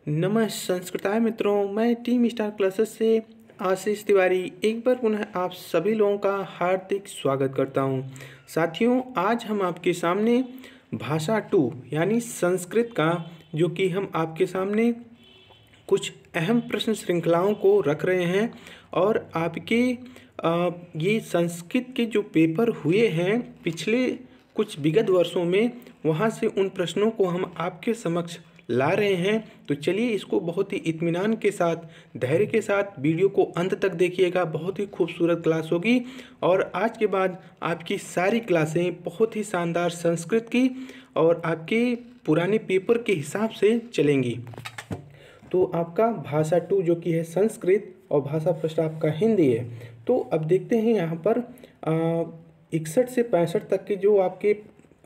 संस्कृताय मित्रों, मैं टीम स्टार क्लासेस से आशीष तिवारी एक बार पुनः आप सभी लोगों का हार्दिक स्वागत करता हूं। साथियों, आज हम आपके सामने भाषा 2 यानी संस्कृत का जो कि हम आपके सामने कुछ अहम प्रश्न श्रृंखलाओं को रख रहे हैं और आपके ये संस्कृत के जो पेपर हुए हैं पिछले कुछ विगत वर्षों में, वहाँ से उन प्रश्नों को हम आपके समक्ष ला रहे हैं। तो चलिए इसको बहुत ही इत्मीनान के साथ, धैर्य के साथ वीडियो को अंत तक देखिएगा। बहुत ही खूबसूरत क्लास होगी और आज के बाद आपकी सारी क्लासें बहुत ही शानदार संस्कृत की और आपके पुराने पेपर के हिसाब से चलेंगी। तो आपका भाषा 2 जो कि है संस्कृत और भाषा फर्स्ट आपका हिंदी है। तो अब देखते हैं यहाँ पर 61 से 65 तक के जो आपके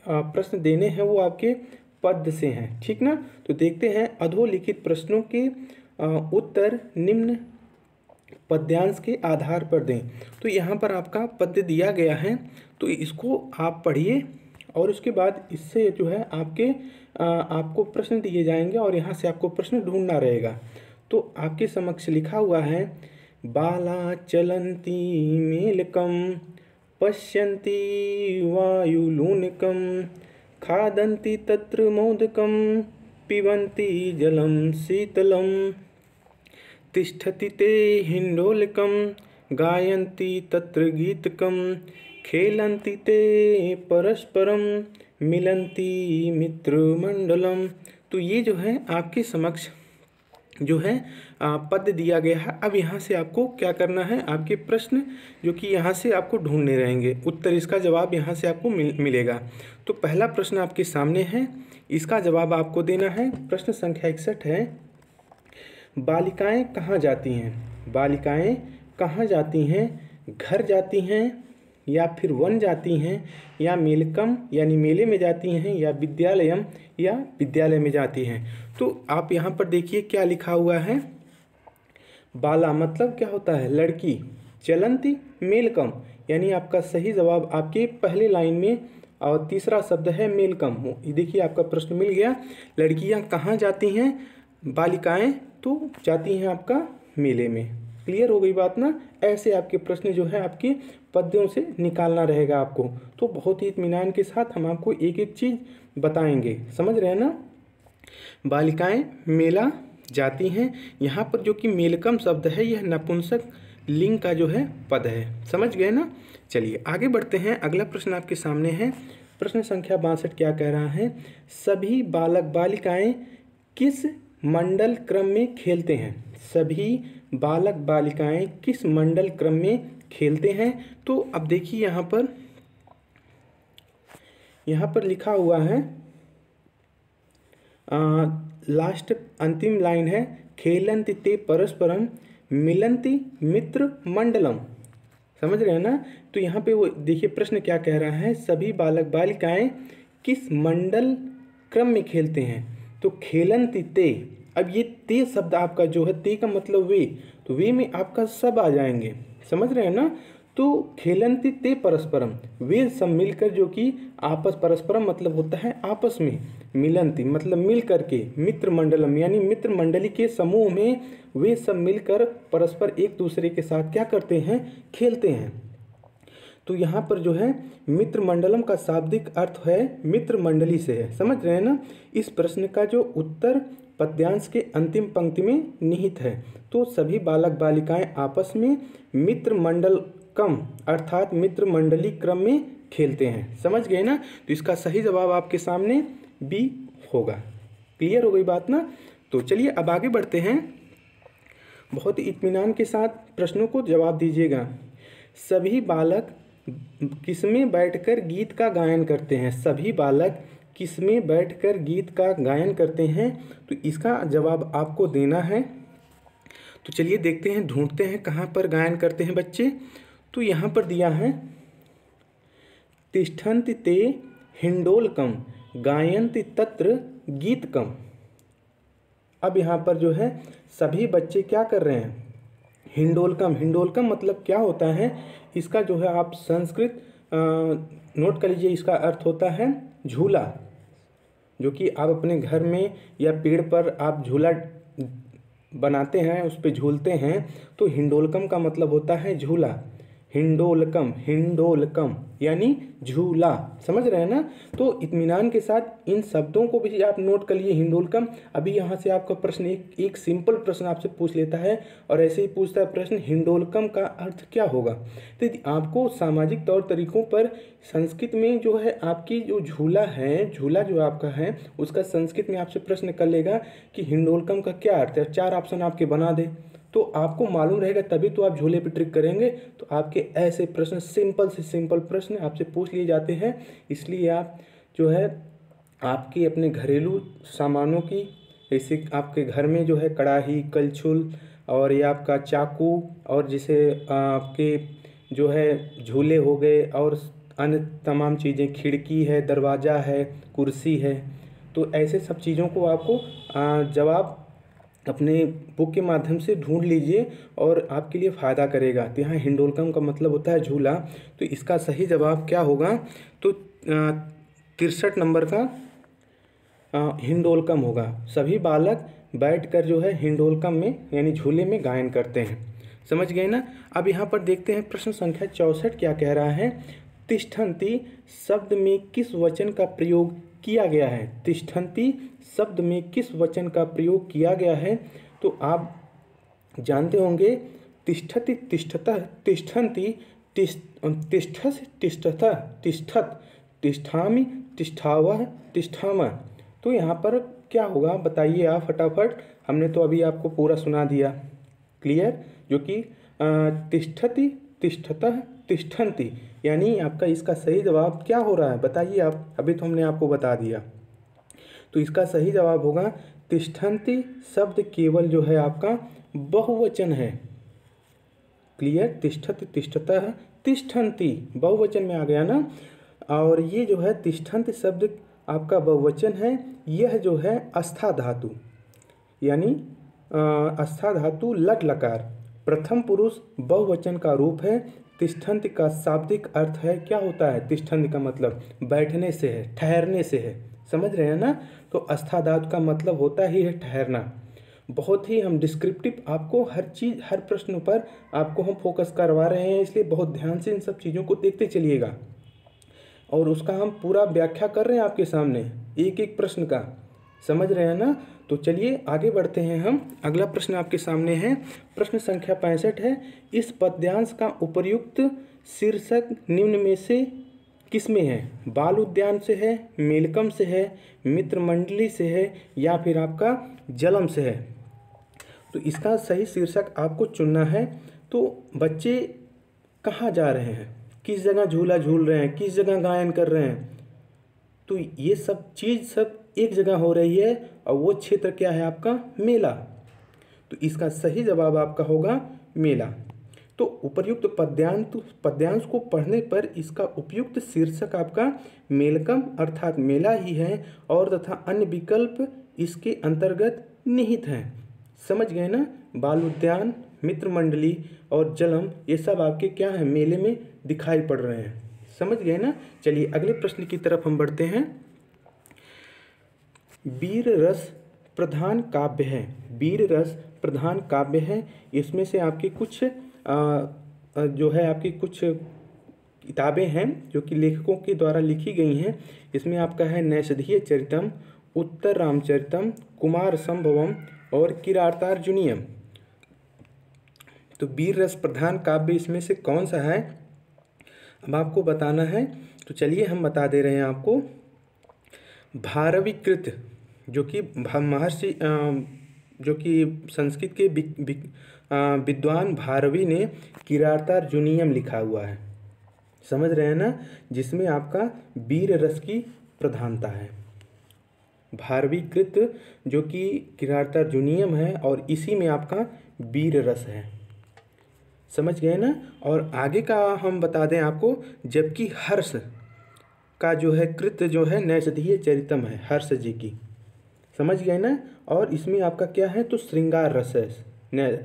प्रश्न देने हैं वो आपके पद्य से हैं, ठीक ना। तो देखते हैं अधोलिखित प्रश्नों के उत्तर निम्न पद्यांश के आधार पर दें। तो यहाँ पर आपका पद्य दिया गया है, तो इसको आप पढ़िए और उसके बाद इससे जो है आपको प्रश्न दिए जाएंगे और यहाँ से आपको प्रश्न ढूंढना रहेगा। तो आपके समक्ष लिखा हुआ है, बाला चलंती मेलकम पश्यन्ति वायुलूनकम खादन्ति तत्र मोदकम पिबन्ति जलम शीतलम तिष्ठति ते हिंडोलकम गायन्ति तत्र गीतकम खेलन्ति ते परस्परम मिलन्ति मित्रमंडलम। तो ये जो है आपके समक्ष जो है पद दिया गया है। अब यहाँ से आपको क्या करना है, आपके प्रश्न जो कि यहाँ से आपको ढूंढने रहेंगे, उत्तर इसका जवाब यहाँ से आपको मिलेगा। तो पहला प्रश्न आपके सामने है, इसका जवाब आपको देना है। प्रश्न संख्या 61 है, बालिकाएं कहाँ जाती हैं? बालिकाएं कहाँ जाती हैं? घर जाती हैं या फिर वन जाती हैं या मेलकम यानी मेले में जाती हैं या विद्यालयम या विद्यालय में जाती हैं। तो आप यहाँ पर देखिए क्या लिखा हुआ है। बाला मतलब क्या होता है? लड़की। चलंती मेलकम यानी आपका सही जवाब आपके पहले लाइन में और तीसरा शब्द है मेलकम। देखिए आपका प्रश्न मिल गया। लड़कियाँ कहाँ जाती हैं? बालिकाएं तो जाती हैं आपका मेले में। क्लियर हो गई बात ना। ऐसे आपके प्रश्न जो है आपके पद्यों से निकालना रहेगा आपको। तो बहुत ही इत्मीनान के साथ हम आपको एक एक चीज़ बताएंगे, समझ रहे हैं ना। बालिकाएं मेला जाती हैं, यहाँ पर जो कि मेलकम शब्द है यह नपुंसक लिंग का जो है पद है, समझ गए ना। चलिए आगे बढ़ते हैं। अगला प्रश्न आपके सामने है, प्रश्न संख्या 62 क्या कह रहा है, सभी बालक बालिकाएं किस मंडल क्रम में खेलते हैं? सभी बालक बालिकाएं किस मंडल क्रम में खेलते हैं? तो अब देखिए यहाँ पर लिखा हुआ है, लास्ट अंतिम लाइन है, खेलन्ति ते परस्परम मिलन्ति मित्र मंडलम। समझ रहे हैं ना। तो यहाँ पे वो देखिए प्रश्न क्या कह रहा है, सभी बालक बालिकाएं किस मंडल क्रम में खेलते हैं? तो खेलन्ति ते, अब ये ते शब्द आपका जो है, ते का मतलब वे, तो वे में आपका सब आ जाएंगे, समझ रहे हैं ना। तो खेलन्ति ते परस्परम, वे सब मिलकर जो कि आपस, परस्परम मतलब होता है आपस में, मिलन्ति मतलब मिल करके, मित्र मंडलम यानी मित्र मंडली के समूह में वे सब मिलकर परस्पर एक दूसरे के साथ क्या करते हैं? खेलते हैं। तो यहाँ पर जो है मित्र मंडलम का शाब्दिक अर्थ है मित्र मंडली से है, समझ रहे हैं ना। इस प्रश्न का जो उत्तर पद्यांश के अंतिम पंक्ति में निहित है। तो सभी बालक बालिकाएं आपस में मित्र मंडल कम अर्थात मित्र मंडली क्रम में खेलते हैं, समझ गए ना। तो इसका सही जवाब आपके सामने बी होगा। क्लियर हो गई बात ना। तो चलिए अब आगे बढ़ते हैं। बहुत इत्मीनान के साथ प्रश्नों को जवाब दीजिएगा। सभी बालक किसमें बैठकर गीत का गायन करते हैं? सभी बालक किसमें बैठकर गीत का गायन करते हैं? तो इसका जवाब आपको देना है। तो चलिए देखते हैं, ढूंढते हैं कहाँ पर गायन करते हैं बच्चे। तो यहाँ पर दिया है, तिष्ठन्ति ते हिंडोलकम गायन्ति तत्र गीतकम। अब यहाँ पर जो है सभी बच्चे क्या कर रहे हैं? हिंडोलकम। हिंडोलकम मतलब क्या होता है? इसका जो है आप संस्कृत नोट कर लीजिए। इसका अर्थ होता है झूला। जो कि आप अपने घर में या पेड़ पर आप झूला बनाते हैं, उस पे झूलते हैं, तो हिंडोलकम का मतलब होता है झूला। हिंडोलकम, हिंडोलकम यानी झूला। समझ रहे हैं ना। तो इत्मीनान के साथ इन शब्दों को भी आप नोट कर लिए। हिंडोलकम। अभी यहाँ से आपका प्रश्न एक सिंपल प्रश्न आपसे पूछ लेता है और ऐसे ही पूछता है प्रश्न, हिंडोलकम का अर्थ क्या होगा। तो आपको सामाजिक तौर तरीकों पर संस्कृत में जो है आपकी जो झूला है, झूला जो आपका है उसका संस्कृत में आपसे प्रश्न कर लेगा कि हिंडोलकम का क्या अर्थ है। 4 ऑप्शन आपके बना दे तो आपको मालूम रहेगा, तभी तो आप झूले पे ट्रिक करेंगे। तो आपके ऐसे प्रश्न, सिंपल से सिंपल प्रश्न आपसे पूछ लिए जाते हैं। इसलिए आप जो है आपके अपने घरेलू सामानों की, जैसे आपके घर में जो है कढ़ाई, कलछुल और ये आपका चाकू और जैसे आपके जो है झूले हो गए और अन्य तमाम चीज़ें, खिड़की है, दरवाज़ा है, कुर्सी है, तो ऐसे सब चीज़ों को आपको जवाब अपने बुक के माध्यम से ढूंढ लीजिए और आपके लिए फ़ायदा करेगा। तो यहाँ हिंडोलकम का मतलब होता है झूला। तो इसका सही जवाब क्या होगा, तो 63 नंबर का हिंडोलकम होगा। सभी बालक बैठकर जो है हिंडोलकम में यानी झूले में गायन करते हैं। समझ गए ना। अब यहाँ पर देखते हैं प्रश्न संख्या 64 क्या कह रहा है। तिष्ठन्ति शब्द में किस वचन का प्रयोग किया गया है। तिष्ठन्ति शब्द में किस वचन का प्रयोग किया गया है। तो आप जानते होंगे तिष्ठति, तिष्ठतः, तिष्ठन्ति, तिष्ठस, तिष्ठतः, तिष्ठत, तिष्ठामि, तिष्ठावः, तिष्ठामः। तो यहाँ पर क्या होगा बताइए आप फटाफट। हमने तो अभी आपको पूरा सुना दिया, क्लियर, जो कि तिष्ठति, तिष्ठतः, तिष्ठन्ति, यानी आपका इसका सही जवाब क्या हो रहा है बताइए आप। अभी तो हमने आपको बता दिया। तो इसका सही जवाब होगा तिष्ठन्ति शब्द केवल जो है आपका बहुवचन है। क्लियर, तिष्ठति, तिष्ठतः, तिष्ठन्ति बहुवचन में आ गया ना। और ये जो है तिष्ठन्ति शब्द आपका बहुवचन है। यह जो है आस्था धातु यानी आस्था धातु लट लकार प्रथम पुरुष बहुवचन का रूप है। तिष्ठन्ति का शाब्दिक अर्थ है, क्या होता है तिष्ठन्ति का मतलब बैठने से है, ठहरने से है। समझ रहे हैं ना। तो आस्था धातु का मतलब होता ही है ठहरना। बहुत ही हम डिस्क्रिप्टिव आपको हर चीज़, हर प्रश्न पर आपको हम फोकस करवा रहे हैं, इसलिए बहुत ध्यान से इन सब चीज़ों को देखते चलिएगा और उसका हम पूरा व्याख्या कर रहे हैं आपके सामने एक एक प्रश्न का। समझ रहे हैं ना। तो चलिए आगे बढ़ते हैं हम। अगला प्रश्न आपके सामने है, प्रश्न संख्या 65 है। इस पद्यांश का उपर्युक्त शीर्षक निम्न में से किसमें है। बाल उद्यान से है, मेलकम से है, मित्र मंडली से है या फिर आपका जलम से है। तो इसका सही शीर्षक आपको चुनना है। तो बच्चे कहाँ जा रहे हैं, किस जगह झूला झूल रहे हैं, किस जगह गायन कर रहे हैं, तो ये सब चीज़ सब एक जगह हो रही है और वो क्षेत्र क्या है आपका मेला। तो इसका सही जवाब आपका होगा मेला। तो उपर्युक्त पद्यांश को पढ़ने पर इसका उपयुक्त शीर्षक आपका मेलकम अर्थात मेला ही है और तथा अन्य विकल्प इसके अंतर्गत निहित हैं। समझ गए ना। बाल उद्यान, मित्र मंडली और जलम ये सब आपके क्या है मेले में दिखाई पड़ रहे हैं। समझ गए ना। चलिए अगले प्रश्न की तरफ हम बढ़ते हैं। वीर रस प्रधान काव्य है। वीर रस प्रधान काव्य है। इसमें से आपकी कुछ जो है आपकी कुछ किताबें हैं जो कि लेखकों के द्वारा लिखी गई हैं। इसमें आपका है नैषधीय चरितम, उत्तर रामचरितम, कुमार संभवम और किरातार्जुनीयम। तो वीर रस प्रधान काव्य इसमें से कौन सा है अब आपको बताना है। तो चलिए हम बता दे रहे हैं आपको। भारवीकृत जो कि महर्षि जो कि संस्कृत के विद्वान भारवी ने किरातार्जुनीयम लिखा हुआ है। समझ रहे हैं ना। जिसमें आपका वीर रस की प्रधानता है। भारवीकृत जो कि किरातार्जुनीयम है और इसी में आपका वीर रस है। समझ गए ना। और आगे का हम बता दें आपको, जबकि हर्ष का जो है कृत जो है नैषधीय चरितम है, हर्ष जी की। समझ गए ना। और इसमें आपका क्या है तो श्रृंगार रस है।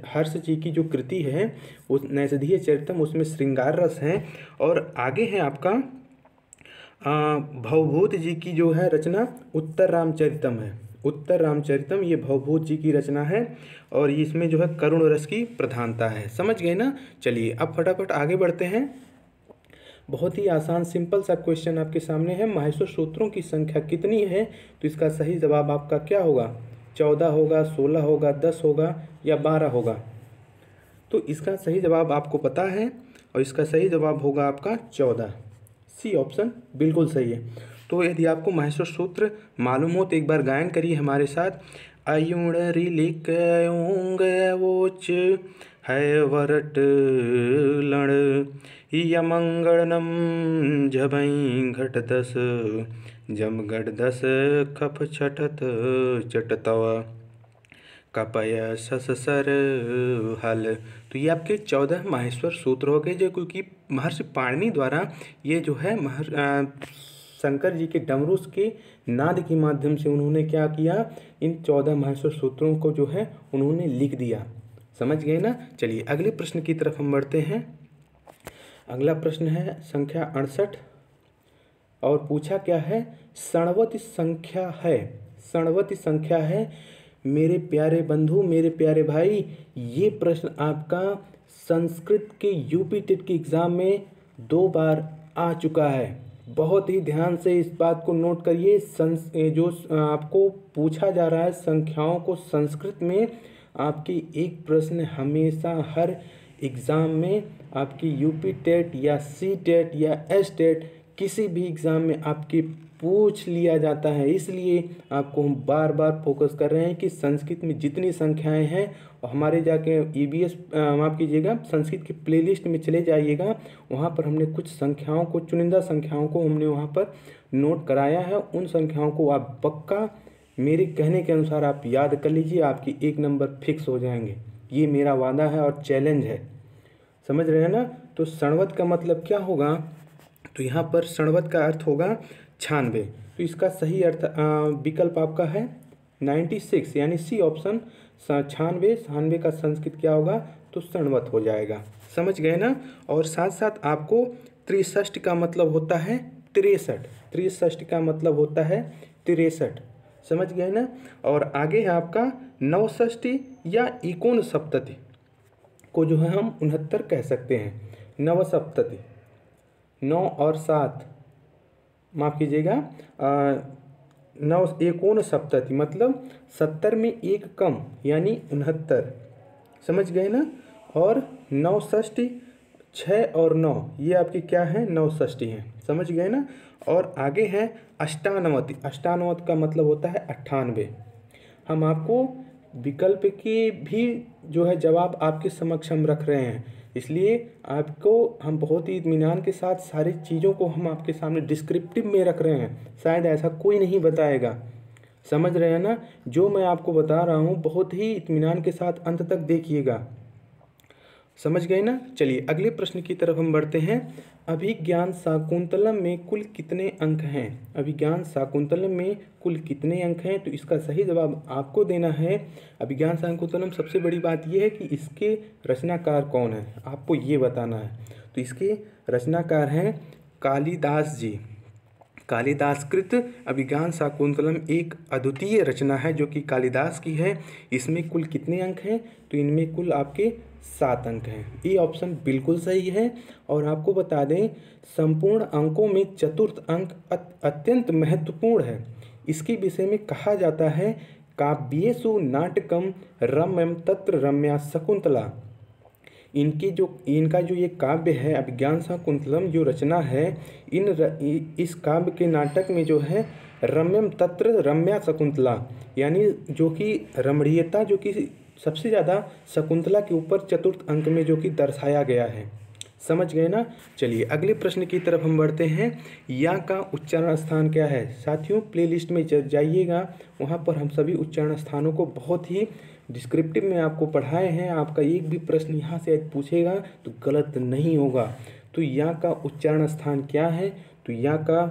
हर्ष जी की जो कृति है वो नैषधीय चरितम, उसमें श्रृंगार रस है। और आगे है आपका भवभूत जी की जो है रचना उत्तर रामचरितम है। उत्तर रामचरितम ये भवभूत जी की रचना है और इसमें जो है करुण रस की प्रधानता है। समझ गए ना। चलिए अब फटाफट आगे बढ़ते हैं। बहुत ही आसान सिंपल सा क्वेश्चन आपके सामने है, माहेश्वर सूत्रों की संख्या कितनी है? तो इसका सही जवाब आपका क्या होगा? 14 होगा, 16 होगा, 10 होगा या 12 होगा? तो इसका सही जवाब आपको पता है और इसका सही जवाब होगा आपका 14। सी ऑप्शन बिल्कुल सही है। तो यदि आपको माहेश्वर सूत्र मालूम हो तो एक बार गायन करिए हमारे साथ। अयुण रिलिक वोच है वरट लण यमंगणम झबई घट दस जमगढ़ दस खप छठत चटतव कपय ससर हल। तो ये आपके 14 माहेश्वर सूत्र हो गए, जो क्योंकि महर्षि पाणिनि द्वारा ये जो है शंकर जी के डमरू के नाद के माध्यम से उन्होंने क्या किया, इन 14 माहेश्वर सूत्रों को जो है उन्होंने लिख दिया। समझ गए ना। चलिए अगले प्रश्न की तरफ हम बढ़ते हैं। अगला प्रश्न है संख्या 68 और पूछा क्या है? षणवती संख्या है, षणवती संख्या है। मेरे प्यारे बंधु, मेरे प्यारे भाई, ये प्रश्न आपका संस्कृत के यूपी टेट के एग्ज़ाम में 2 बार आ चुका है। बहुत ही ध्यान से इस बात को नोट करिए। जो आपको पूछा जा रहा है संख्याओं को संस्कृत में, आपकी एक प्रश्न हमेशा हर एग्ज़ाम में आपकी यूपी टेट या सी टेट या एस टेट किसी भी एग्ज़ाम में आपकी पूछ लिया जाता है। इसलिए आपको हम बार बार फोकस कर रहे हैं कि संस्कृत में जितनी संख्याएं हैं, और हमारे जाके EBS माफ़ कीजिएगा संस्कृत की प्लेलिस्ट में चले जाइएगा, वहाँ पर हमने कुछ संख्याओं को, चुनिंदा संख्याओं को हमने वहाँ पर नोट कराया है। उन संख्याओं को आप पक्का मेरे कहने के अनुसार आप याद कर लीजिए, आपकी 1 नंबर फिक्स हो जाएंगे। ये मेरा वादा है और चैलेंज है। समझ रहे हैं ना। तो षणवत का मतलब क्या होगा? तो यहाँ पर षणवत का अर्थ होगा 96। तो इसका सही अर्थ विकल्प आपका है 96, यानी सी ऑप्शन 96। 96 का संस्कृत क्या होगा? तो षणवत हो जाएगा। समझ गए ना। और साथ साथ आपको 63 का मतलब होता है 63। 63 का मतलब होता है 63। समझ गए ना। और आगे है आपका 69 या 69 को जो है हम 69 कह सकते हैं। नवसप्तति, 9 और 7, माफ़ कीजिएगा 69 मतलब 70 में 1 कम यानी 69। समझ गए ना। और 69 6 और 9 ये आपकी क्या है? 69 है। समझ गए ना। और आगे है 98। 98 का मतलब होता है 98। हम आपको विकल्प की भी जो है जवाब आपके समक्ष हम रख रहे हैं, इसलिए आपको हम बहुत ही इत्मीनान के साथ सारी चीज़ों को हम आपके सामने डिस्क्रिप्टिव में रख रहे हैं। शायद ऐसा कोई नहीं बताएगा। समझ रहे हैं ना। जो मैं आपको बता रहा हूँ बहुत ही इत्मीनान के साथ अंत तक देखिएगा। समझ गए ना। चलिए अगले प्रश्न की तरफ हम बढ़ते हैं। अभिज्ञान शाकुंतलम में कुल कितने अंक हैं? अभिज्ञान शाकुंतलम में कुल कितने अंक हैं? तो इसका सही जवाब आपको देना है। अभिज्ञान शाकुंतलम सबसे बड़ी बात यह है कि इसके रचनाकार कौन है, आपको ये बताना है। तो इसके रचनाकार हैं कालिदास जी। कालिदासकृत अभिज्ञान शाकुंतलम एक अद्वितीय रचना है जो कि कालिदास की है। इसमें कुल कितने अंक हैं? तो इनमें कुल आपके 7 अंक हैं। ये ऑप्शन बिल्कुल सही है। और आपको बता दें संपूर्ण अंकों में चतुर्थ अंक अत्यंत महत्वपूर्ण है। इसके विषय में कहा जाता है काव्येषु नाटकम रम्यम तत्र रम्या शकुंतला। इनका जो ये काव्य है अभिज्ञान शाकुंतलम जो रचना है, इस काव्य के नाटक में जो है रम्यम तत्र रम्या शकुंतला, यानी जो कि रमणीयता जो कि सबसे ज़्यादा शकुंतला के ऊपर चतुर्थ अंक में जो कि दर्शाया गया है। समझ गए ना। चलिए अगले प्रश्न की तरफ हम बढ़ते हैं। या का उच्चारण स्थान क्या है? साथियों प्लेलिस्ट में जाइएगा, वहाँ पर हम सभी उच्चारण स्थानों को बहुत ही डिस्क्रिप्टिव में आपको पढ़ाए हैं। आपका एक भी प्रश्न यहाँ से पूछेगा तो गलत नहीं होगा। तो या का उच्चारण स्थान क्या है? तो या का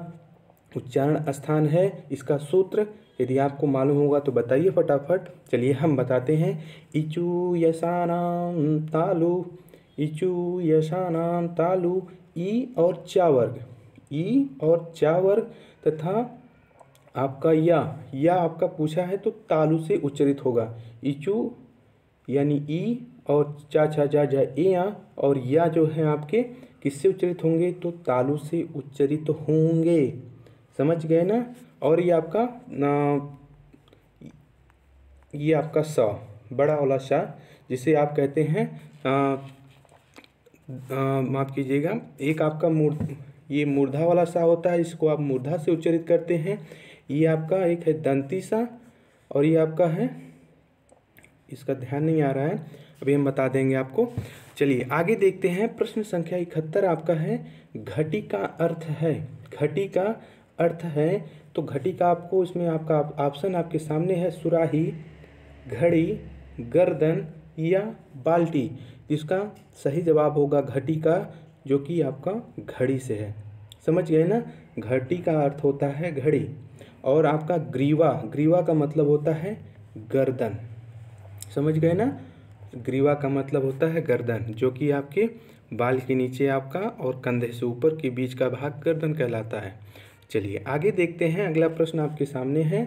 उच्चारण स्थान है, इसका सूत्र यदि आपको मालूम होगा तो बताइए फटाफट। चलिए हम बताते हैं। इचु यशानाम तालु, इचु यशानाम तालु, ई और चा वर्ग, ई और चा वर्ग तथा आपका या आपका पूछा है तो तालु से उच्चरित होगा। इचू यानी ई और चा छा जा जा ए आ, और या जो है आपके किससे उच्चरित होंगे तो तालु से उच्चरित होंगे। समझ गए ना। और ये आपका सा, बड़ा वाला सा, जिसे आप कहते हैं माफ़ कीजिएगा, एक आपका ये मूर्धा वाला सा होता है, इसको आप मूर्धा से उच्चरित करते हैं। ये आपका एक है दंती सा, और ये आपका है, इसका ध्यान नहीं आ रहा है, अभी हम बता देंगे आपको। चलिए आगे देखते हैं। प्रश्न संख्या 71 आपका है, घटी का अर्थ है। घटी का अर्थ है तो घटी का आपको इसमें आपका ऑप्शन आपके सामने है, सुराही, घड़ी, गर्दन या बाल्टी। इसका सही जवाब होगा घटी का, जो कि आपका घड़ी से है। समझ गए ना। घटी का अर्थ होता है घड़ी। और आपका ग्रीवा, ग्रीवा का मतलब होता है गर्दन। समझ गए ना। ग्रीवा का मतलब होता है गर्दन, जो कि आपके बाल के नीचे आपका और कंधे से ऊपर के बीच का भाग गर्दन कहलाता है। चलिए आगे देखते हैं। अगला प्रश्न आपके सामने है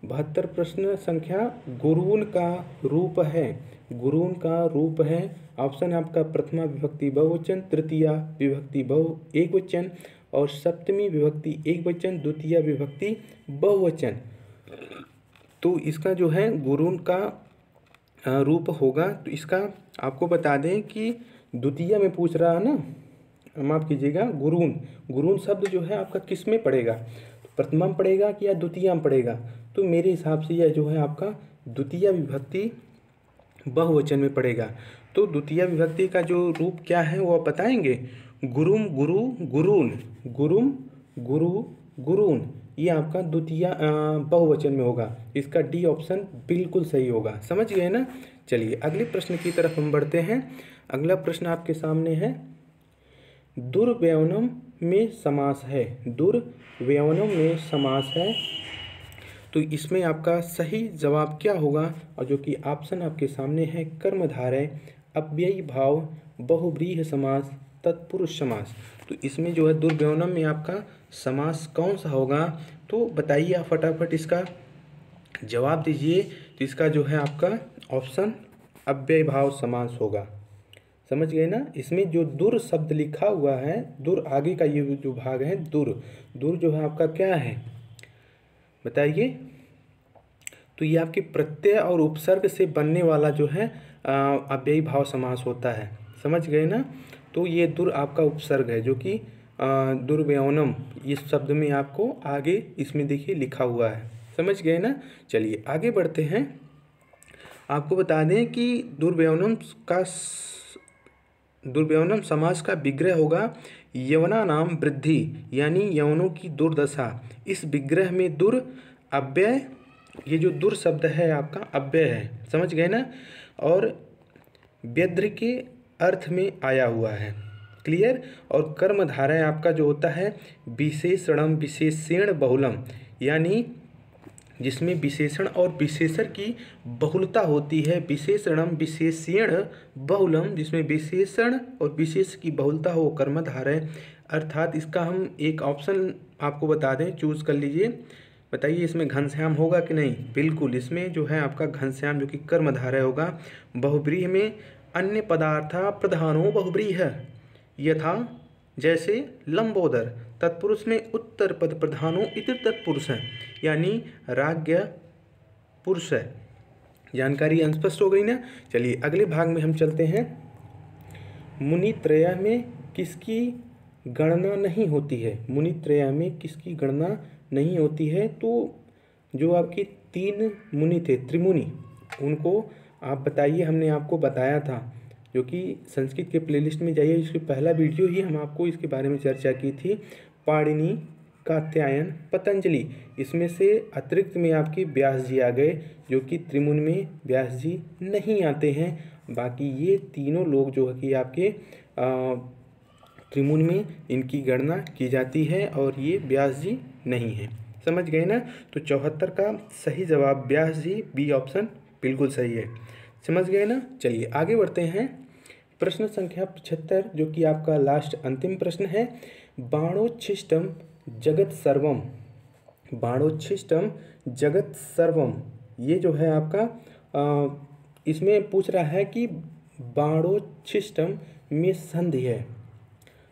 72 प्रश्न संख्या, गुरून का रूप है। गुरून का रूप है, ऑप्शन आपका प्रथमा विभक्ति बहुवचन, तृतीया विभक्ति एकवचन, और सप्तमी विभक्ति एकवचन, द्वितीय विभक्ति बहुवचन। तो इसका जो है गुरून का रूप होगा, तो इसका आपको बता दें कि द्वितीय में पूछ रहा है ना, माफ़ कीजिएगा, गुरून। गुरून शब्द जो है आपका किस में पड़ेगा, तो प्रथमा में पड़ेगा कि या द्वितीय में पड़ेगा। तो मेरे हिसाब से यह जो है आपका द्वितीय विभक्ति बहुवचन में पड़ेगा। तो द्वितीय विभक्ति का जो रूप क्या है वो आप बताएंगे। गुरुम गुरु गुरून, गुरुम गुरु गुरून, ये आपका द्वितीय बहुवचन में होगा। इसका डी ऑप्शन बिल्कुल सही होगा। समझ गए ना। चलिए अगले प्रश्न की तरफ हम बढ़ते हैं। अगला प्रश्न आपके सामने है, दुर्व्यवनम में समास है। दुर्व्यवनम में समास है, तो इसमें आपका सही जवाब क्या होगा, और जो कि ऑप्शन आपके सामने है, कर्मधारय, अव्ययी भाव, बहुव्रीहि समास, तत्पुरुष समास। तो इसमें जो है दुर्व्यवनम में आपका समास कौन सा होगा, तो बताइए आप फटाफट इसका जवाब दीजिए। तो इसका जो है आपका ऑप्शन अव्ययी भाव समास होगा। समझ गए ना। इसमें जो दुर शब्द लिखा हुआ है, दुर आगे का ये जो भाग है, दुर, दुर जो है आपका क्या है बताइए। तो ये आपके प्रत्यय और उपसर्ग से बनने वाला जो है अव्ययी भाव समास होता है। समझ गए ना। तो ये दुर आपका उपसर्ग है, जो कि दुर्व्यवनम इस शब्द में आपको आगे इसमें देखिए लिखा हुआ है। समझ गए ना। चलिए आगे बढ़ते हैं। आपको बता दें कि दुर्व्यवनम समास का विग्रह होगा यवना नाम वृद्धि, यानी यवनों की दुर्दशा। इस विग्रह में दुर अव्यय, ये जो दुर शब्द है आपका अव्यय है। समझ गए ना। और व्यद्र के अर्थ में आया हुआ है। क्लियर। और कर्मधारय आपका जो होता है विशेषणम विशेषण बहुलम, यानी जिसमें विशेषण और विशेषण की बहुलता होती है। विशेषणम विशेषण बहुलम, जिसमें विशेषण और विशेष की बहुलता हो, कर्मधारय। अर्थात इसका हम एक ऑप्शन आपको बता दें, चूज कर लीजिए। बताइए इसमें घनश्याम होगा कि नहीं। बिल्कुल, इसमें जो है आपका घनश्याम जो कि कर्मधारय होगा। बहुव्रीहि में अन्य पदार्था प्रधानो बहुव्रीहि, यथा जैसे लंबोदर। तत्पुरुष में उत्तर पद प्रधानो इति तत्पुरुष है, यानी राज्ञ पुरुष है। जानकारी स्पष्ट हो गई ना। चलिए अगले भाग में हम चलते हैं। मुनित्रय में किसकी गणना नहीं होती है। मुनित्रय में किसकी गणना नहीं होती है, तो जो आपके 3 मुनि थे, त्रिमुनि, उनको आप बताइए। हमने आपको बताया था, जो कि संस्कृत के प्लेलिस्ट में जाइए, इसके पहला वीडियो ही हम आपको इसके बारे में चर्चा की थी। पाणिनि, कात्यायन, पतंजलि, इसमें से अतिरिक्त में आपके व्यास जी आ गए, जो कि त्रिमुनि में व्यास जी नहीं आते हैं। बाकी ये तीनों लोग जो है कि आपके त्रिमुनि में इनकी गणना की जाती है, और ये व्यास जी नहीं है। समझ गए ना। तो 74 का सही जवाब व्यास जी, बी ऑप्शन बिल्कुल सही है। समझ गए ना। चलिए आगे बढ़ते हैं। प्रश्न संख्या 75, जो कि आपका लास्ट अंतिम प्रश्न है। बाणोच्छिष्टम जगत सर्वम, बाणोच्छिष्टम जगत सर्वम। ये जो है आपका इसमें पूछ रहा है कि बाणोच्छिष्टम में संधि है,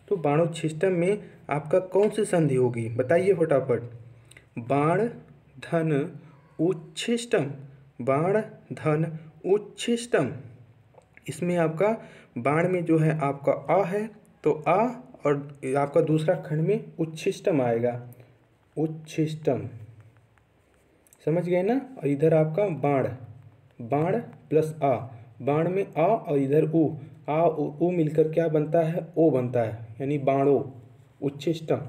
तो बाणोच्छिष्टम में आपका कौन सी संधि होगी बताइए फटाफट। बाण धन उच्छिष्टम, बाण धन उच्छिष्टम। इसमें आपका बाण में जो है आपका आ है, तो आ, और आपका दूसरा खंड में उच्छिष्टम आएगा, उच्छिष्टम, समझ गए ना। और इधर आपका बाण, बाण प्लस आ, बाण में आ और इधर उ, आ उ मिलकर क्या बनता है, ओ बनता है, यानी बाणो उच्छिष्टम,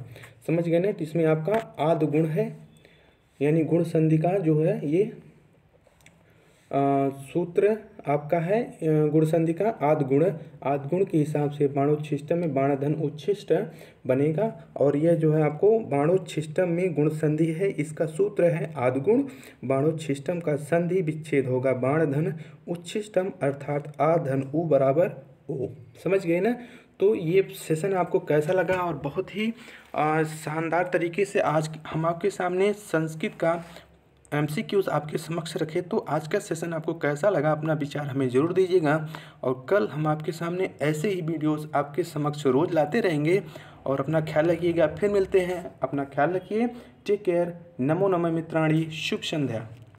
समझ गए ना। तो इसमें आपका आद गुण है, यानी गुण संधि का जो है ये सूत्र आपका है गुण संधि का आद गुण के हिसाब से बाणोच्छिष्टम में बाण धन उच्छिष्ट बनेगा। और यह जो है आपको बाणोच्छिष्टम में गुण संधि है, इसका सूत्र है आद गुण। बाणोच्छिष्टम का संधि विच्छेद होगा बाण धन उच्छिष्टम, अर्थात आ धन उ बराबर ओ, समझ गए ना। तो ये सेशन आपको कैसा लगा, और बहुत ही शानदार तरीके से आज हम आपके सामने संस्कृत का MCQs आपके समक्ष रखे। तो आज का सेशन आपको कैसा लगा, अपना विचार हमें ज़रूर दीजिएगा। और कल हम आपके सामने ऐसे ही वीडियोस आपके समक्ष रोज़ लाते रहेंगे। और अपना ख्याल रखिएगा, फिर मिलते हैं, अपना ख्याल रखिए, टेक केयर, नमो नमः मित्राणि, शुभ संध्या।